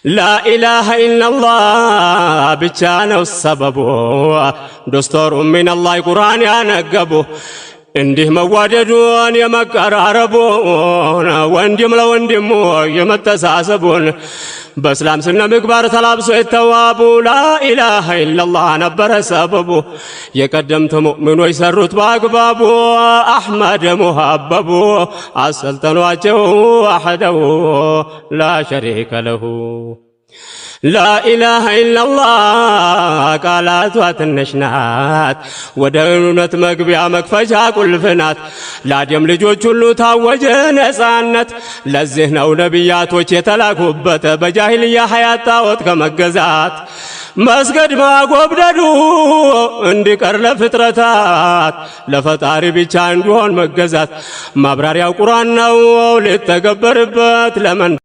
لا إله إلا الله بجانا السبب دستور من الله قرآن ينقبه እንዲህ መዋደዱን የመቀራረቡን ወንድም ለወንድሙ የመተሳሰቡን በእስላም ስነ ምግባር ተላብሶ የተዋቡ ላኢላሃ ኢላላህ ነበረ ሰበቡ የቀደምት ሙእሚኖች ሰሩት በአግባቡ አሕመድ ሙሀበቡ አሰልጠኗቸው አሕደው ላ ሸሪከ ለሁ لا إله إلا الله قالت واتنشنات ودونت مقبيا مكفجا كل فنات لا ديم لجوج كله تاوجه نسانت لزهنا ونبيات وچيتلاكوبت بجاهلية حياة تاوت كمجزات مسجد ما قبددو اندكر لفترتات لفتاري بيچان دون مجزات مبرار يا قرآن نو لتقبر بات لمن